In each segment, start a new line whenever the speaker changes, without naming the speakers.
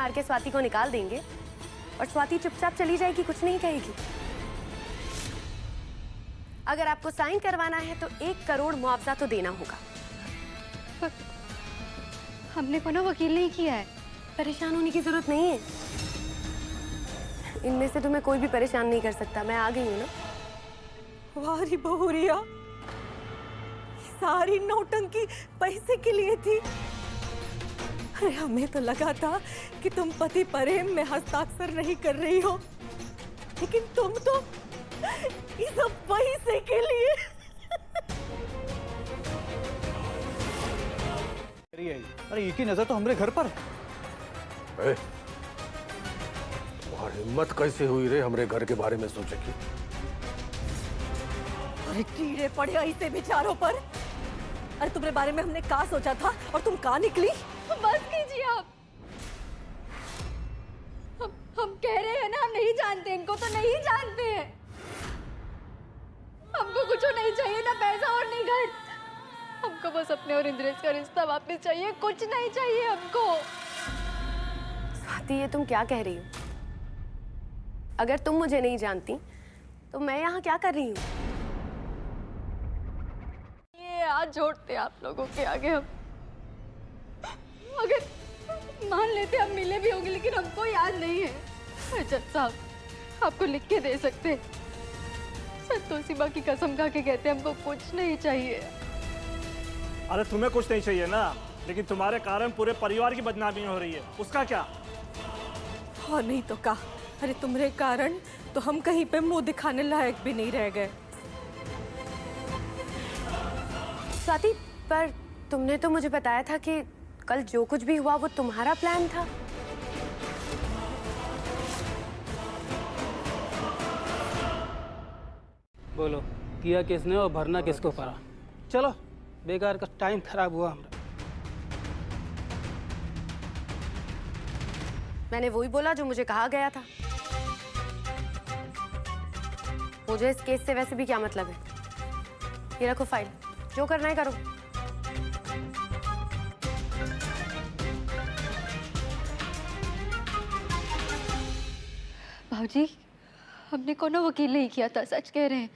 मार के स्वाति को निकाल देंगे और स्वाति चुपचाप चली जाएगी, कुछ नहीं कहेगी। अगर आपको साइन करवाना है तो 1 करोड़ मुआवजा तो देना होगा।
पर हमने को ना वकील नहीं किया है।
परेशान होने की जरूरत नहीं है, इनमें से तुम्हें कोई भी परेशान नहीं कर सकता। मैं आ गई हूँ ना।
वारी बहुरिया, सारी नौटंकी पैसे के लिए थी। अरे हमें तो लगा था कि तुम पति प्रेम में हस्ताक्षर नहीं कर रही हो, लेकिन तुम तो ये सब पैसे के लिए।
अरे एक ही नजर तो हमारे घर पर है।
तुम्हारी हिम्मत कैसे हुई रे हमरे घर के बारे में सोचे की?
अरे कीड़े पड़े ऐसे विचारों पर। अरे तुम्हारे बारे में हमने क्या सोचा था और तुम कहाँ निकली?
बस कीजिए आप। हम कह रहे हैं ना, हम नहीं जानते इनको, तो नहीं जानते हैं। हमको कुछ नहीं चाहिए, ना पैसा और नहीं घर। हमको बस अपने और इंद्रेश का रिश्ता वापस चाहिए, कुछ नहीं चाहिए हमको।
स्वाति, ये तुम क्या कह रही हो? अगर तुम मुझे नहीं जानती तो मैं यहाँ क्या कर रही हूँ?
ये हाथ जोड़ते आप लोगों के आगे। हम अगर मान लेते हम मिले भी होंगे, लेकिन हमको याद नहीं है। जज साहब आपको लिख के दे सकते। संतोषी माँ की कसम खा के कहते हमको कुछ नहीं चाहिए।
अरे तुम्हें कुछ नहीं चाहिए ना, लेकिन तुम्हारे कारण पूरे परिवार की बदनामी हो रही है, उसका क्या?
हाँ नहीं तो क्या। अरे तुम्हारे कारण तो हम कहीं पे मुंह दिखाने लायक भी नहीं रह गए।
स्वाति, पर तुमने तो मुझे बताया था कि कल जो कुछ भी हुआ वो तुम्हारा प्लान था।
बोलो, किया किसने और भरना किसको पड़ा? चलो, बेकार का टाइम खराब हुआ हमारा।
मैंने वही बोला जो मुझे कहा गया था। मुझे इस केस से वैसे भी क्या मतलब है। ये रखो फाइल, जो करना है करो।
भाजी, हमने कोनो वकील नहीं किया था, सच कह रहे हैं।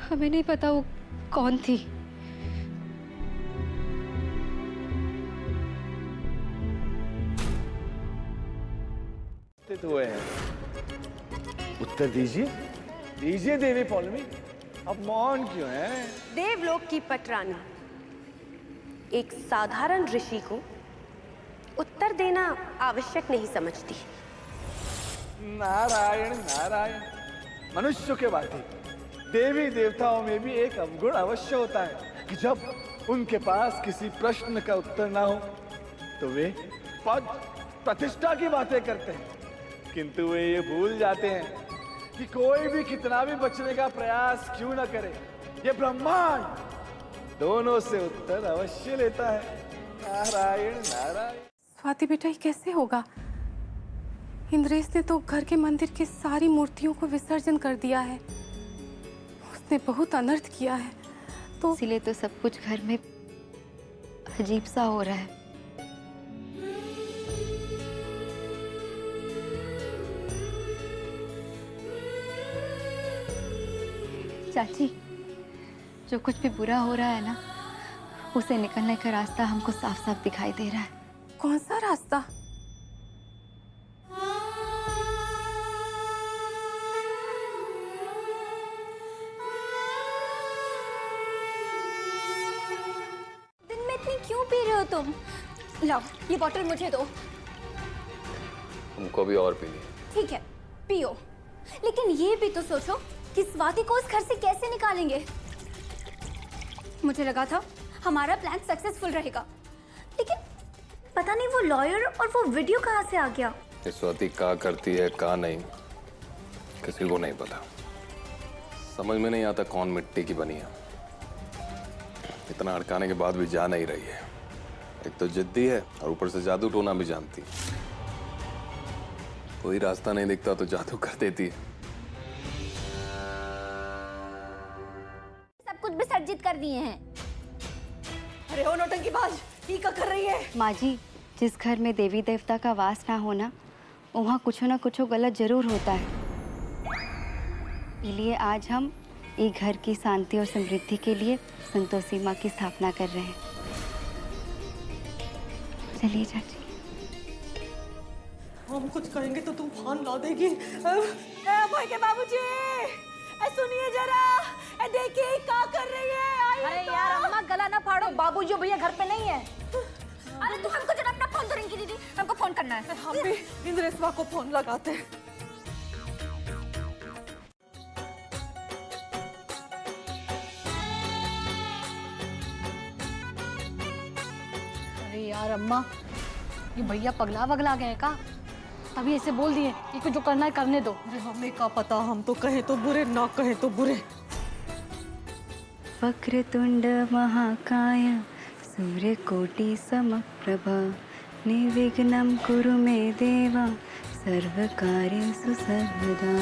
हमें नहीं पता वो कौन थी।
हुए हैं, उत्तर दीजिए, दीजिए देवी पौलमी। अब मौन क्यों है?
देवलोक की पटरानी एक साधारण ऋषि को उत्तर देना आवश्यक नहीं समझती।
नारायण नारायण, मनुष्य के बातें देवी देवताओं में भी एक अवगुण अवश्य होता है कि जब उनके पास किसी प्रश्न का उत्तर ना हो तो वे पद प्रतिष्ठा की बातें करते हैं, किंतु वे ये भूल जाते हैं कि कोई भी कितना भी बचने का प्रयास क्यों न करे, ये ब्रह्मांड दोनों से उत्तर अवश्य लेता है। नारायण नारायण।
स्वाति बेटा, ये कैसे होगा? इंद्रेश ने तो घर के मंदिर की सारी मूर्तियों को विसर्जन कर दिया है। उसने बहुत अनर्थ किया है। तो
इसीलिए तो सब कुछ घर में अजीब सा हो रहा है। चाची, जो कुछ भी बुरा हो रहा है ना, उसे निकलने का रास्ता हमको साफ साफ दिखाई दे रहा है।
कौन सा रास्ता?
दिन में इतनी क्यों पी रहे हो तुम? लाओ, ये बोतल मुझे दो।
हमको भी और पीनी है।
ठीक है, पियो, लेकिन ये भी तो सोचो कि स्वाति को उस घर से कैसे निकालेंगे। मुझे लगा था हमारा प्लान सक्सेसफुल रहेगा, लेकिन पता नहीं वो लॉयर और वो वीडियो कहाँ से आ गया।
स्वाति क्या करती है क्या नहीं, किसी को नहीं पता। समझ में नहीं आता कौन मिट्टी की बनी है। इतना अड़काने के बाद भी जा नहीं रही है। एक तो जिद्दी है और ऊपर से जादू टोना भी जानती है। कोई रास्ता नहीं दिखता तो जादू कर देती है।
सब कुछ विसर्जित कर दिए हैं।
अरे ओ नौटंकीबाज, ये क्या कर रही है?
माँ जी,
जिस घर में देवी देवता का वास ना होना, वहाँ कुछ ना कुछ गलत जरूर होता है। इसलिए आज हम एक घर की शांति और समृद्धि के लिए संतोषी माँ की स्थापना कर रहे हैं। चलिए चाची।
हम कुछ कहेंगे तो तूफान ला देगी। भाई के बाबूजी, सुनिए जरा, देखिए क्या कर रही है।
अरे यार अम्मा गला ना फाड़ो, बाबूजी भैया घर पे नहीं है। अरे तुम हमको जरा अपना फोन तो रिंग दीदी, हमको फोन करना है।
हम भी इंद्रेशवा को फोन लगाते हैं।
अरे यार अम्मा, ये भैया पगला वगला गए का? अभी ऐसे बोल दिए कि जो करना है करने दो।
अरे हमें क्या पता, हम तो कहें तो बुरे, ना कहें तो बुरे।
वक्रतुंड महाकाय सूर्यकोटि समप्रभ निर्विघ्नं कुरु मे देव सर्वकार्येषु सर्वदा।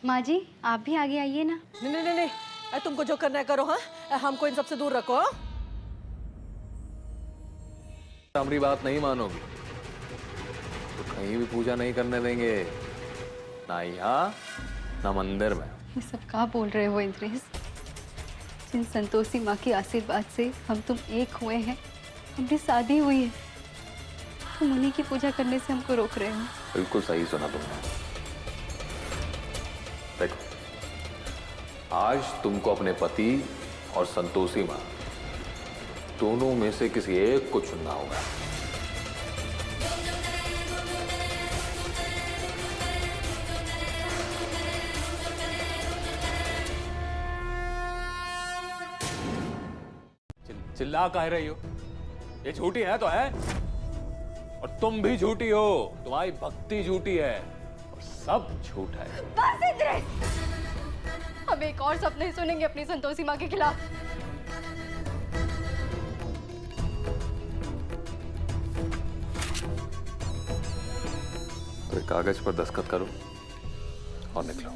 माँ जी, आप भी आगे आइए ना।
नहीं नहीं नहीं नहीं, तुमको जो करना है करो। हाँ, हमको इन सबसे दूर रखो।
हमारी बात नहीं मानोगी तो कहीं भी पूजा नहीं करने देंगे, ना यहाँ ना मंदिर में।
ये सब क्या बोल रहे हो इंद्रेश? जिन संतोषी माँ के आशीर्वाद से हम तुम एक हुए हैं, हमारी शादी हुई है, तुम उन्हीं की पूजा करने से हमको रोक रहे हो।
बिल्कुल सही सुना तुमने। देखो, आज तुमको अपने पति और संतोषी माँ दोनों में से किसी एक को चुनना होगा। चिल्ला कह रही हो? ये झूठी है तो है, और तुम भी झूठी हो। तुम्हारी भक्ति झूठी है और सब झूठ है।
बस इंद्रेश,
अब एक और शब्द नहीं सुनेंगे अपनी संतोषी माँ के खिलाफ।
तो एक कागज पर दस्तखत करो और निकलो।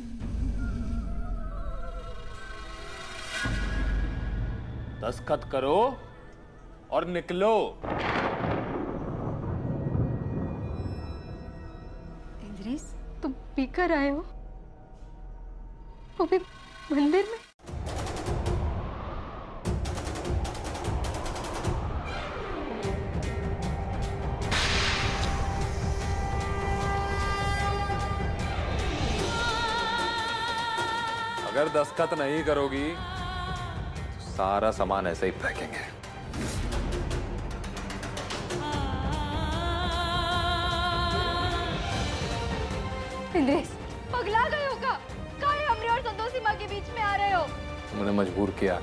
दस्तखत करो और निकलो।
इंद्रेश,
तुम पीकर आए हो, वो भी मंदिर में?
अगर दस्तखत नहीं करोगी तो सारा सामान ऐसे ही फेंकेंगे।
इंद्रेश, पगला गए हो का? काहे हमने और संतोषी माँ के बीच में आ रहे हो?
तुमने मजबूर किया।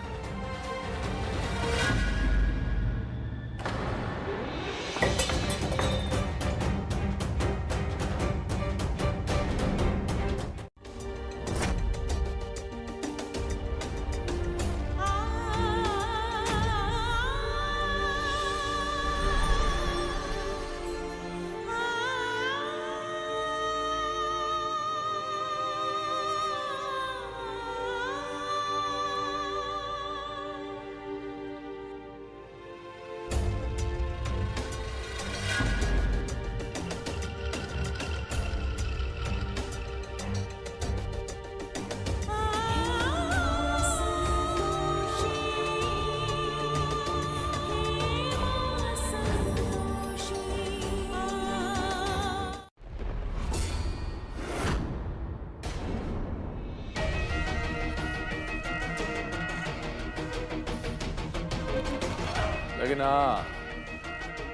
लेकिन हाँ,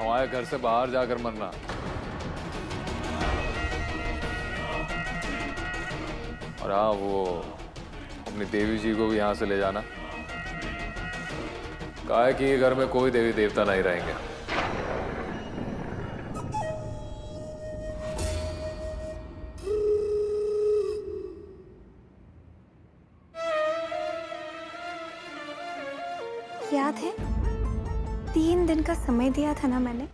हमारे घर से बाहर जाकर मरना। और हाँ, वो अपनी देवी जी को भी यहाँ से ले जाना। कहा है कि ये घर में कोई देवी देवता नहीं रहेंगे।
याद है 3 दिन का समय दिया था ना मैंने?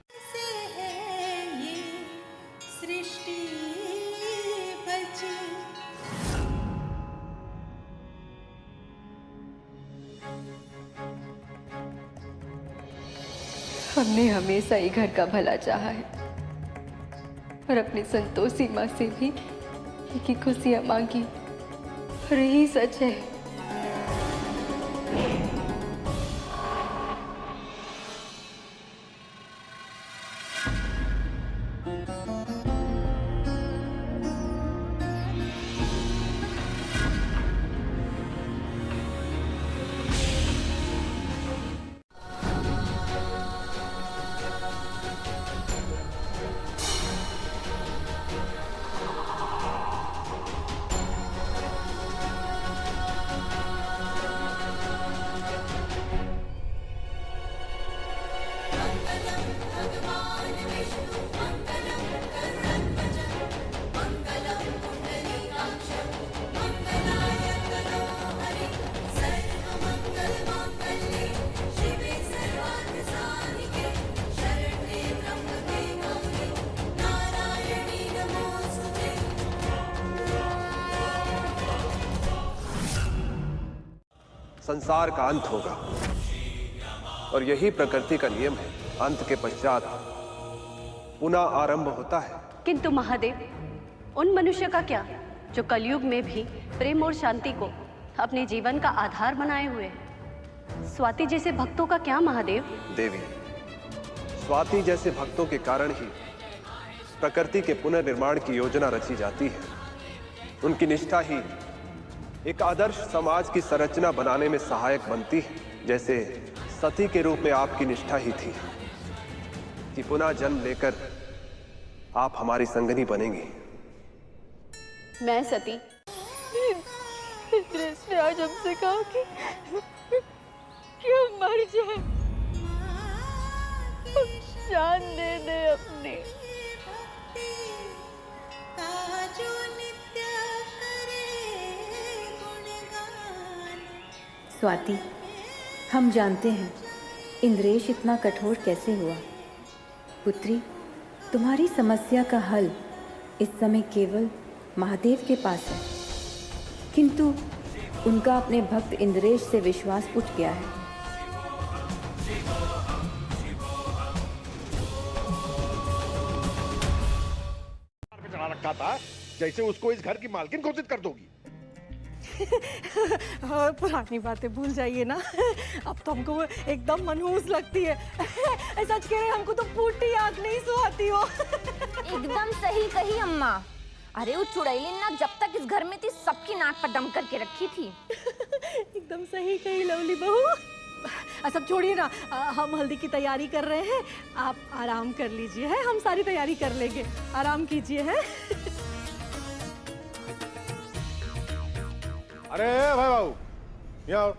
हमने हमेशा ही घर का भला चाहा है और अपनी संतोषी माँ से भी की खुशियाँ मांगी और यही सच है।
संसार का अंत होगा और यही प्रकृति का नियम है। अंत के पश्चात पुनः आरंभ होता है।
किंतु महादेव, उन मनुष्य का क्या जो कलयुग में भी प्रेम और शांति को अपने जीवन का आधार बनाए हुए हैं? स्वाति जैसे भक्तों का क्या महादेव?
देवी, स्वाति जैसे भक्तों के कारण ही प्रकृति के पुनर्निर्माण की योजना रची जाती है। उनकी निष्ठा ही एक आदर्श समाज की संरचना बनाने में सहायक बनती है। जैसे सती के रूप में आपकी निष्ठा ही थी कि पुनः जन्म लेकर आप हमारी संगनी बनेंगी।
मैं सती।
इंद्रेश ने आज हमसे कहा कि हम मर जाए, हम जान दे दे अपनी।
स्वाति, हम जानते हैं इंद्रेश इतना कठोर कैसे हुआ। पुत्री, तुम्हारी समस्या का हल इस समय केवल महादेव के पास है, किंतु उनका अपने भक्त इंद्रेश से विश्वास उठ गया है।
चला रखा था जैसे उसको इस घर की मालकिन घोषित कर दोगी।
पुरानी बातें भूल जाइए ना। अब तो हमको एकदम मनहूस लगती है। सच कह रहे, हमको तो फूटी आग नहीं सुहाती हो।
एकदम सही कही अम्मा। अरे वो चुड़ैलिन ना जब तक इस घर में थी सबकी नाक पर दम करके रखी थी।
एकदम सही कही लवली बहू। सब छोड़िए ना, हम हल्दी की तैयारी कर रहे हैं, आप आराम कर लीजिए। है, हम सारी तैयारी कर लेंगे, आराम कीजिए। है
अरे भाई बाबू, यहाँ।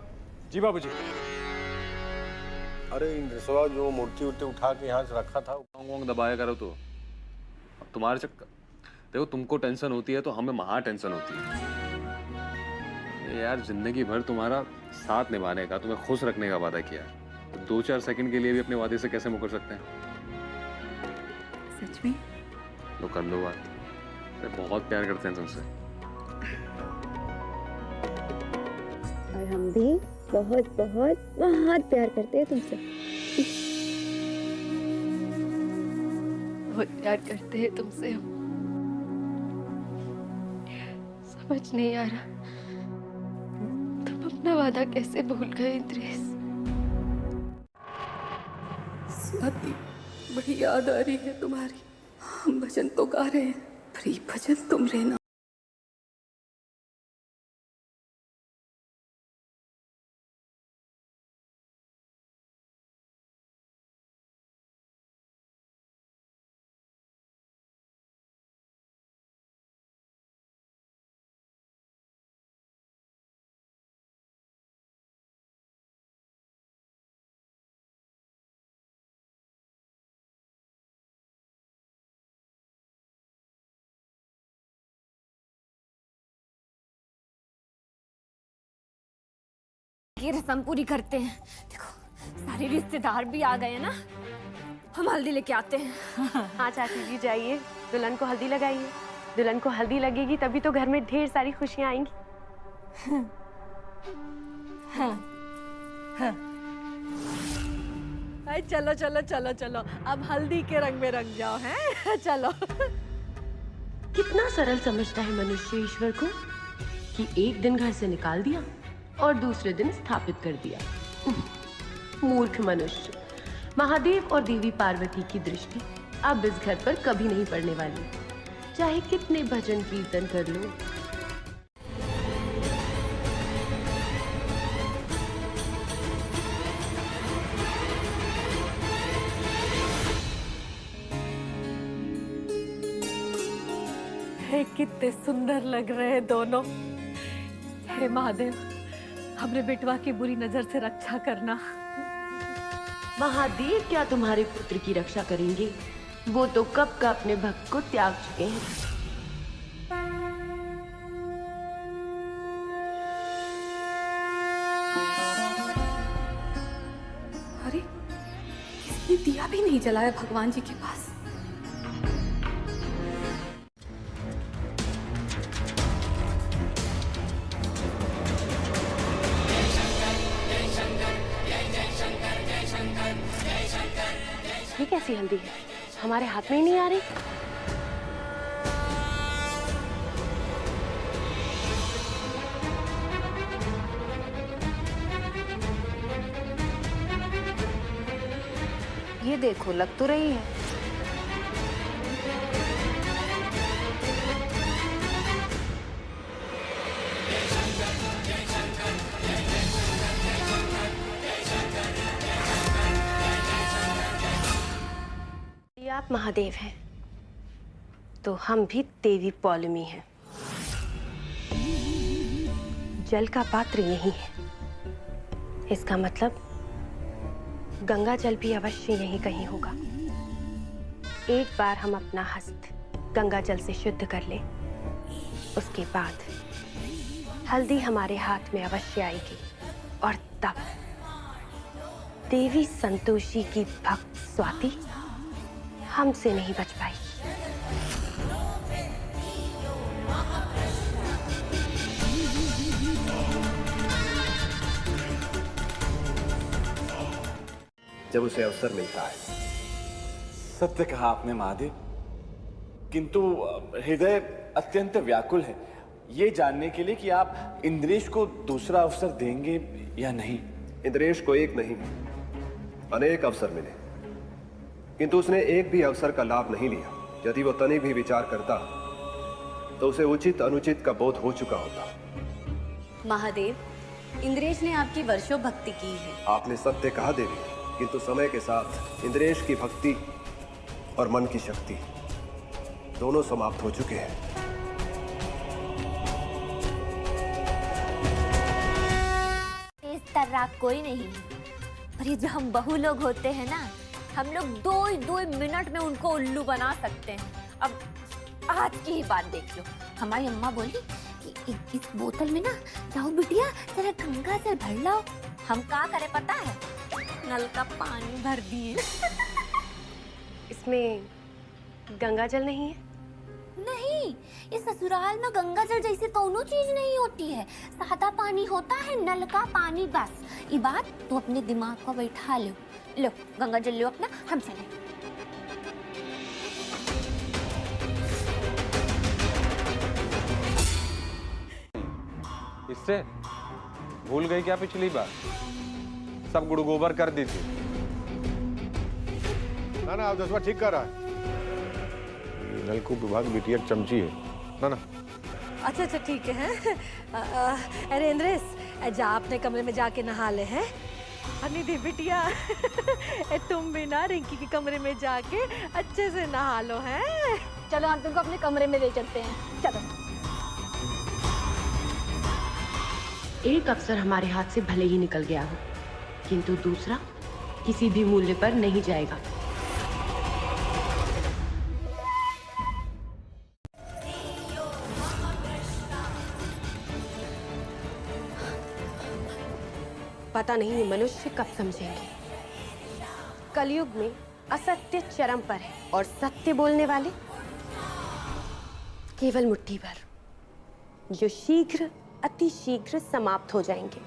जी बाबूजी।
अरे इंद्रेशवा जो मूर्ति उर्ति उठा के यहाँ से रखा था, वोंग दबाया करो तो। अब तुम्हारे चक्कर, देखो तुमको टेंशन होती है तो हमें महा टेंशन होती है। ये यार जिंदगी भर तुम्हारा साथ निभाने का, तुम्हें खुश रखने का वादा किया, तो 2-4 सेकंड के लिए भी अपने वादे से कैसे मुकर सकते हैं?
सच में?
लो कर लो बात। अरे बहुत प्यार करते हैं तुमसे।
और हम भी बहुत बहुत बहुत प्यार करते हैं तुमसे।
बहुत प्यार करते हैं तुमसे हम। समझ नहीं आ रहा तुम अपना वादा कैसे भूल गए इंद्रेश।
स्वाति, बड़ी याद आ रही है तुम्हारी। हम भजन तो गा रहे हैं, पर ये भजन तुम रहना।
ये रस्म पूरी करते हैं। देखो सारे रिश्तेदार भी आ गए हैं ना, हम हल्दी लेके आते हैं।
हाँ चाची जी, जाइए दुल्हन को हल्दी लगाइए। दुल्हन को हल्दी लगेगी तभी तो घर में ढेर सारी खुशियां आएंगी।
हाँ, हाँ। अरे चलो चलो चलो चलो, अब हल्दी के रंग में रंग जाओ हैं। चलो।
कितना सरल समझता है मनुष्य ईश्वर को कि एक दिन घर से निकाल दिया और दूसरे दिन स्थापित कर दिया। मूर्ख मनुष्य। महादेव और देवी पार्वती की दृष्टि अब इस घर पर कभी नहीं पड़ने वाली, चाहे कितने भजन कीर्तन कर लो।
कितने सुंदर लग रहे हैं दोनों। हे महादेव, हमरे बेटवा की बुरी नजर से रक्षा करना।
महादेव क्या तुम्हारे पुत्र की रक्षा करेंगे? वो तो कब का अपने भक्त को त्याग चुके हैं।
अरे, किसने दिया भी नहीं जलाया भगवान जी के पास।
ये कैसी हल्दी है? हमारे हाथ में ही नहीं आ रही।
ये देखो, लग तो रही है।
आप महादेव हैं तो हम भी देवी पौलमी हैं। जल का पात्र यही है, इसका मतलब गंगा जल भी अवश्य यहीं कहीं होगा। एक बार हम अपना हस्त गंगा जल से शुद्ध कर लें, उसके बाद हल्दी हमारे हाथ में अवश्य आएगी और तब देवी संतोषी की भक्त स्वाति हमसे नहीं बच पाई।
जब उसे अवसर मिलता है।
सत्य कहा आपने महादेव, किंतु हृदय अत्यंत व्याकुल है ये जानने के लिए कि आप इंद्रेश को दूसरा अवसर देंगे या नहीं।
इंद्रेश को एक नहीं अनेक अवसर मिले, किंतु उसने एक भी अवसर का लाभ नहीं लिया। यदि वो तनिक भी विचार करता तो उसे उचित अनुचित का बोध हो चुका होता।
महादेव, इंद्रेश ने आपकी वर्षों भक्ति की है।
आपने सत्य कहा देवी, किंतु समय के साथ इंद्रेश की भक्ति और मन की शक्ति दोनों समाप्त हो चुके हैं।
इस तरह कोई नहीं, पर ये जो हम बहु लोग होते हैं ना, हम लोग दो मिनट में उनको उल्लू बना सकते हैं। अब आज की ही बात देख लो। हमारी अम्मा बोली कि इस बोतल में ना जाओ बिटिया जरा गंगा जल भर लाओ। हम क्या करें पता है? नल का पानी भर दिए।
इसमें गंगा जल नहीं है?
नहीं, इस ससुराल में गंगा जल जैसी कोनो चीज नहीं होती है। सादा पानी होता है, नल का पानी बस। ये बात तू अपने दिमाग को बैठा लो। लो गंगा जल लो अपना, हम चले।
इससे भूल गई क्या पिछली बार? सब गुड़ गोबर कर दी थी।
ना ना, अब दसवा ठीक कर रहा है। नलकूप विभाग बिटिया चमची है ना ना।
अच्छा अच्छा ठीक है। अरे इंद्रेश, जा अपने कमरे में जाके नहा ले हैं। निधि बिटिया, तुम भी ना रिंकी के कमरे में जाके अच्छे से नहा लो हैं।
चलो हम तुमको अपने कमरे में ले चलते हैं। चलो।
एक अवसर हमारे हाथ से भले ही निकल गया हो, किंतु दूसरा किसी भी मूल्य पर नहीं जाएगा। पता नहीं मनुष्य कब समझेंगे। कलयुग में असत्य चरम पर है और सत्य बोलने वाले केवल मुट्ठी भर, जो शीघ्र अति शीघ्र समाप्त हो जाएंगे।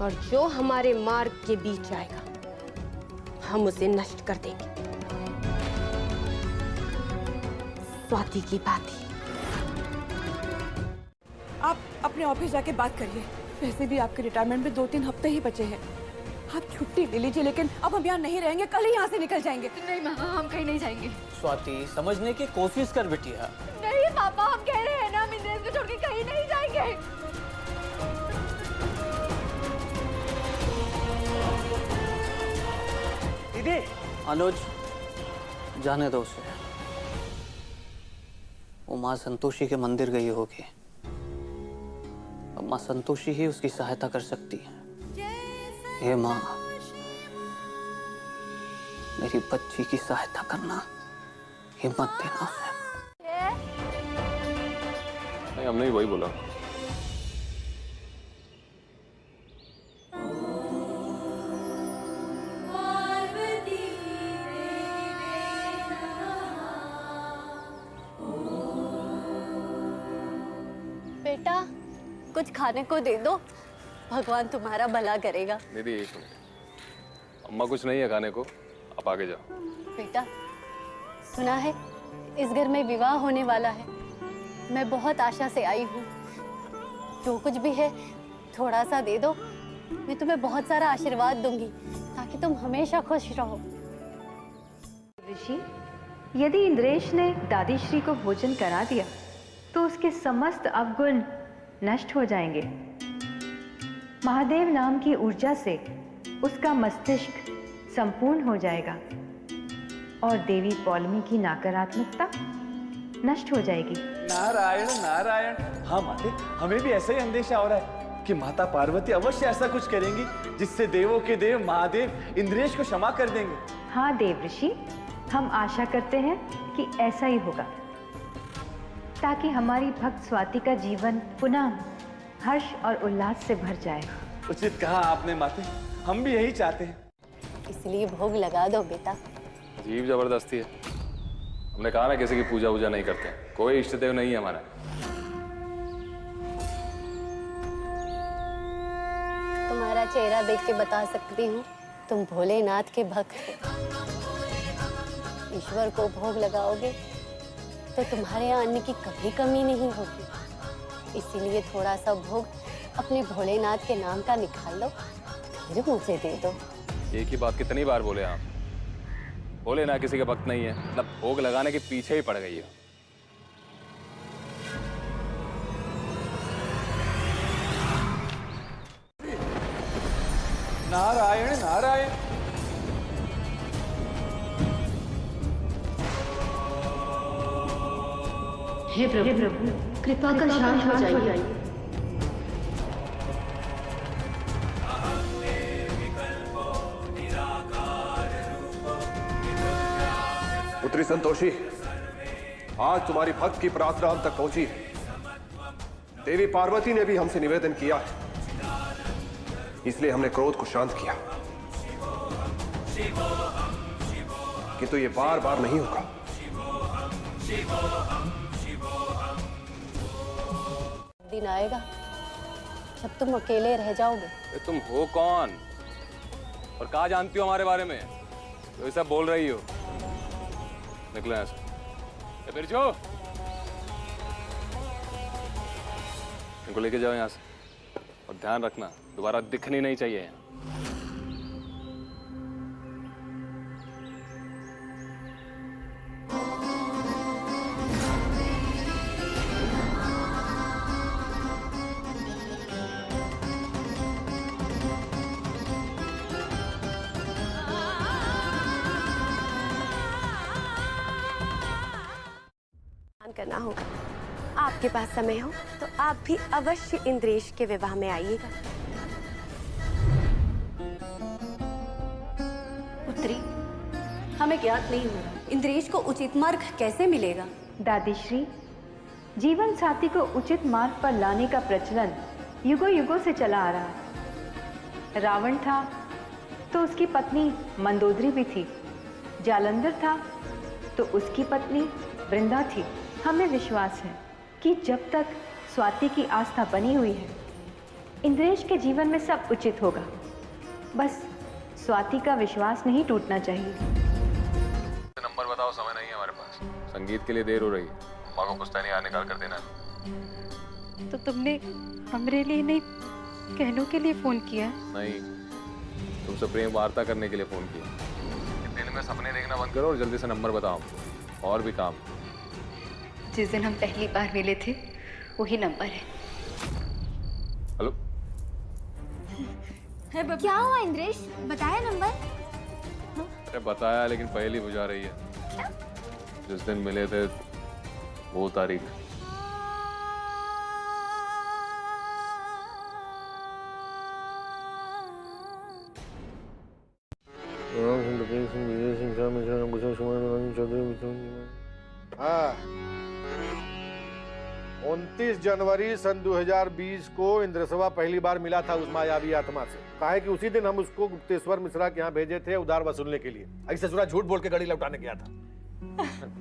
और जो हमारे मार्ग के बीच आएगा हम उसे नष्ट कर देंगे। स्वाति की बात ही।
आप अपने ऑफिस जाके बात करिए। वैसे भी आपके रिटायरमेंट में 2-3 हफ्ते ही बचे हैं। आप छुट्टी ले लीजिए, लेकिन अब हम यहाँ नहीं रहेंगे, कल ही यहाँ से निकल जाएंगे।
नहीं माँ, हम कहीं नहीं जाएंगे।
स्वाति, समझने की कोशिश कर बिटिया।
नहीं पापा, हम कह रहे हैं ना, हम इंद्रेश को छोड़ के कहीं नहीं जाएंगे।
दीदी। अनुज, जाने दो उसे। वो माँ संतोषी के मंदिर गई होगी। अब माँ संतोषी ही उसकी सहायता कर सकती है। हे माँ, मेरी बच्ची की सहायता करना, हिम्मत देना उसे।
नहीं, हमने ही वही बोला।
बेटा, कुछ खाने को दे दो, भगवान तुम्हारा भला करेगा।
दीदी एक मिनट, अम्मा कुछ नहीं है खाने को, आप आगे जाओ।
बेटा, सुना है इस घर में विवाह होने वाला है। मैं बहुत आशा से आई हूँ। जो कुछ भी है थोड़ा सा दे दो, मैं तुम्हें बहुत सारा आशीर्वाद दूंगी ताकि तुम हमेशा खुश रहो।
ऋषि, यदि इंद्रेश ने दादी श्री को भोजन करा दिया तो उसके समस्त अवगुण नष्ट हो जाएंगे। महादेव नाम की ऊर्जा से उसका मस्तिष्क संपूर्ण हो जाएगा और देवी पौलमी की नकारात्मकता नष्ट हो जाएगी।
नारायण नारायण। हाँ माते, हमें भी ऐसा ही अंदेशा हो रहा है कि माता पार्वती अवश्य ऐसा कुछ करेंगी जिससे देवों के देव महादेव इंद्रेश को क्षमा कर देंगे।
हाँ देव ऋषि, हम आशा करते हैं कि ऐसा ही होगा, ताकि हमारी भक्त स्वाति का जीवन पुनः हर्ष और उल्लास से भर जाए।
उचित कहा आपने माते, हम भी यही चाहते हैं।
इसलिए भोग लगा दो बेटा।
अजीब जबरदस्ती है। हमने कहा ना किसी की पूजा वूजा नहीं करते, कोई इष्ट देव नहीं है हमारा।
तुम्हारा चेहरा देख के बता सकती हूँ तुम भोलेनाथ के भक्त हो। ईश्वर को भोग लगाओगे तो तुम्हारे यहाँ अन्न की कभी कमी नहीं होगी। इसीलिए थोड़ा सा भोग अपने भोलेनाथ के नाम का निकाल लो, फिर मुझे दे दो।
एक ही बात कितनी बार बोले आप? बोले ना किसी के भक्त नहीं है, मतलब भोग लगाने के पीछे ही पड़ गई है।
नारायण नारायण।
हे प्रभु, कृपा कर शांत हो जाइए।
पुत्री संतोषी, आज तुम्हारी भक्त की प्रार्थना हम तक पहुंची है। देवी पार्वती ने भी हमसे निवेदन किया है, इसलिए हमने क्रोध को शांत किया। किंतु ये बार बार नहीं होगा।
दिन आएगा जब तुम अकेले रह जाओगे।
तुम हो कौन और कहाँ जानती हो हमारे बारे में, तो ऐसा बोल रही हो? निकलो यहाँ से। फिर जो इनको लेके जाओ यहाँ से, और ध्यान रखना दोबारा दिखनी नहीं चाहिए यहाँ।
करना होगा। आपके पास समय हो तो आप भी अवश्य इंद्रेश के विवाह में आइएगा।
पुत्री, हमें ज्ञात नहीं हुआ इंद्रेश को उचित मार्ग कैसे मिलेगा।
दादी श्री, जीवन साथी को उचित मार्ग पर लाने का प्रचलन युगों युगों से चला आ रहा है। रावण था तो उसकी पत्नी मंदोदरी भी थी, जालंधर था तो उसकी पत्नी वृंदा थी। हमें विश्वास है कि जब तक स्वाति की आस्था बनी हुई है इंद्रेश के जीवन में सब उचित होगा। बस स्वाति का विश्वास नहीं टूटना चाहिए।
नंबर बताओ, समय नहीं है हमारे पास। संगीत के लिए देर हो रही है, माँ को पुश्तैनी यहाँ निकाल कर देना।
तो तुमने हमरे लिए नहीं, कहनों के लिए फोन किया?
नहीं, तुमसे प्रेम वार्ता करने के लिए फोन किया। दिन में सपने देखना बंद करो और जल्दी से नंबर बताओ, और भी काम।
जिस दिन हम पहली बार मिले थे वही नंबर है।
हेलो,
क्या हुआ इंद्रेश, बताया नंबर?
अरे बताया, लेकिन पहली बुझा रही है। जिस दिन मिले थे वो तारीख।
हाँ, 29 जनवरी सन 2020 को इंद्रसभा पहली बार मिला था उस मायावी आत्मा से। कहा है कि उसी दिन हम उसको गुप्तेश्वर मिश्रा के यहाँ भेजे थे उधार वसूलने के लिए। ऐसे ससुरा झूठ बोल के गाड़ी लौटाने गया था।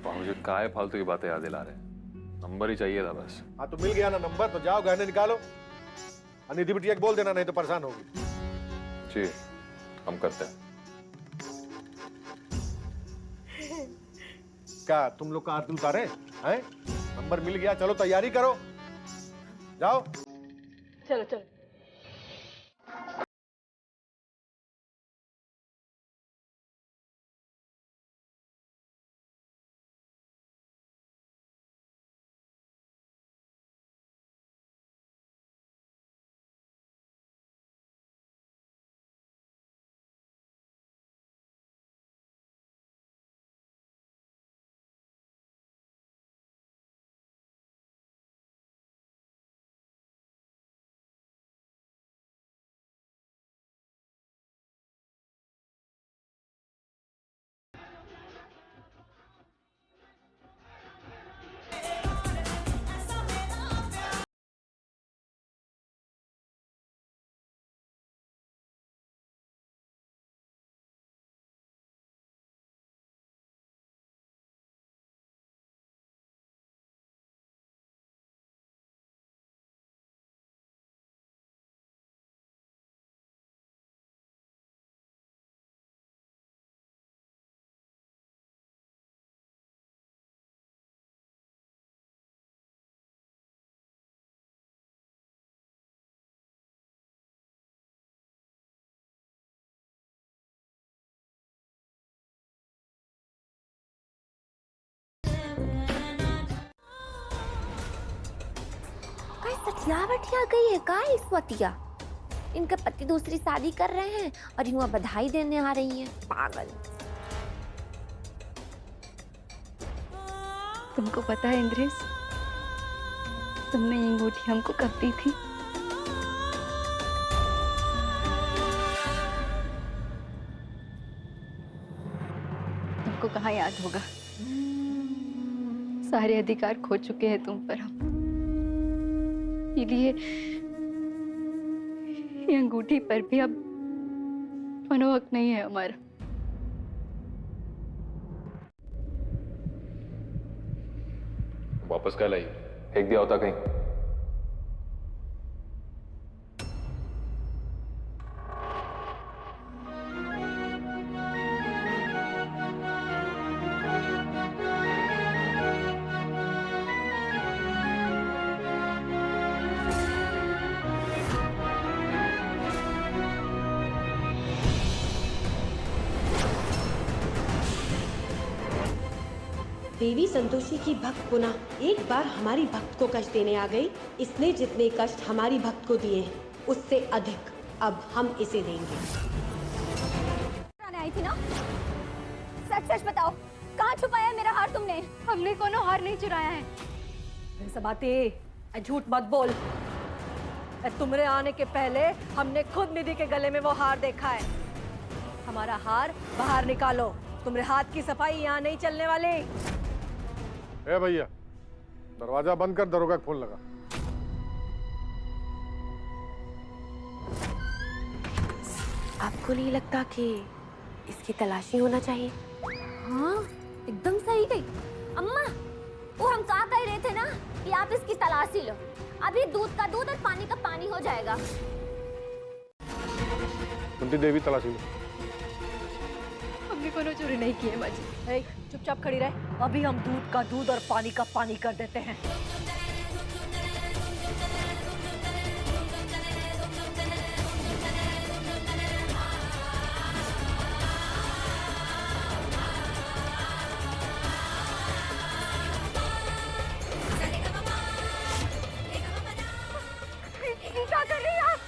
मुझे काहे फालतू की बातें याद दिला रहे, नंबर ही चाहिए था बस।
हाँ तो मिल गया ना नंबर, तो जाओ गहने निकालो। निधि बिटिया को बोल देना, नहीं तो परेशान होगी।
जी, हम करते हैं।
क्या तुम लोग का आरती उतारे हैं? नंबर मिल गया, चलो तैयारी करो, जाओ।
चलो चलो।
सचलावट आ गई है का ईश्वतिया? इनके पति दूसरी शादी कर रहे हैं और यूं बधाई देने आ रही हैं, पागल।
तुमको पता है इंद्रेश, तुमने ये अंगूठी हमको कब दी थी? तुमको कहाँ याद होगा? सारे अधिकार खो चुके हैं तुम पर हम। इसलिए ये अंगूठी पर भी अब मनोहक नहीं है हमारा।
वापस कल आई, फेंक दिया होता कहीं।
देवी संतोषी की भक्त पुनः एक बार हमारी भक्त को कष्ट देने आ गई। इसने जितने कष्ट हमारी भक्त को दिए हैं उससे अधिक अब हम इसे देंगे।
आई थी ना? सच सच बताओ, कहाँ छुपाया है मेरा हार तुमने?
हमने कोनो हार नहीं चुराया है।
सबाती, झूठ मत बोल। तुम्हारे आने के पहले हमने खुद निधि के गले में वो हार देखा है। हमारा हार बाहर निकालो, तुम्हारे हाथ की सफाई यहाँ नहीं चलने वाली।
ए भैया, दरवाजा बंद कर, दरोगा को फोन लगा।
आपको नहीं लगता कि इसकी तलाशी होना चाहिए? हाँ, एकदम सही गई अम्मा। वो हम कह रहे थे ना कि आप इसकी तलाशी लो। अभी दूध का दूध और पानी का पानी हो जाएगा।
कुंती देवी तलाशी लो।
हमने कोनो चोरी नहीं की है माँ जी।
चुपचाप खड़ी रहे, अभी हम दूध का दूध और पानी का पानी कर देते हैं।
क्या कर रही आप?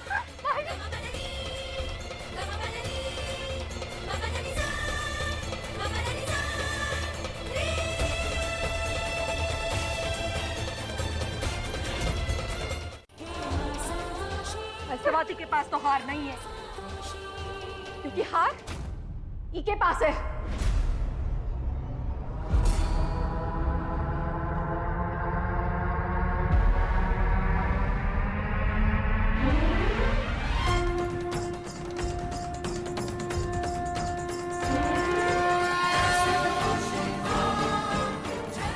स्वाति के पास तो हार नहीं है, क्योंकि हार ई के पास है।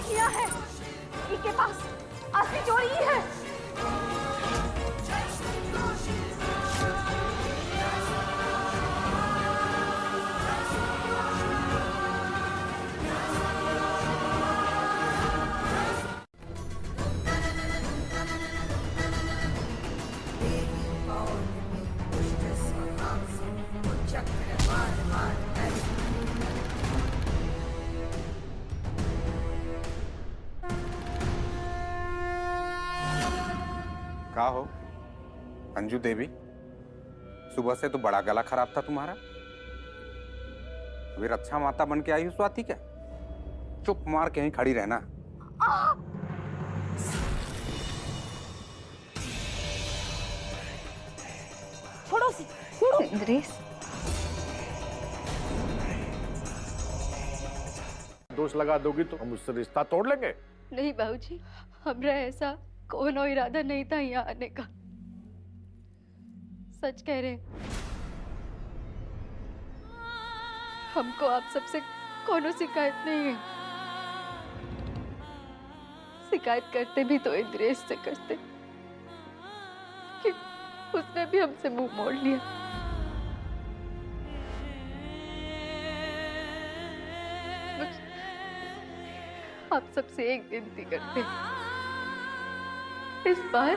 किया है ई के पास असली चोरी ही है।
क्या हो अंजू देवी, सुबह से तो बड़ा गला खराब था तुम्हारा। अभी रक्षा माता बन के आई हो स्वाति क्या? चुप मार के यहीं खड़ी रहना।
छोड़ो सी, छोड़ो।
इंद्रेश,
दोष लगा दोगी तो हम उससे रिश्ता तोड़ लेंगे।
नहीं बाबूजी, हमरा ऐसा कोनो इरादा नहीं था यहाँ आने का। सच कह रहे हैं, हमको आप सबसे कोनो शिकायत नहीं है। शिकायत करते भी तो इंद्रेश से करते, कि उसने भी हमसे मुंह मोड़ लिया। आप सबसे एक विनती करते, इस बार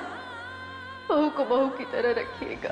बहू को बहू की तरह रखिएगा।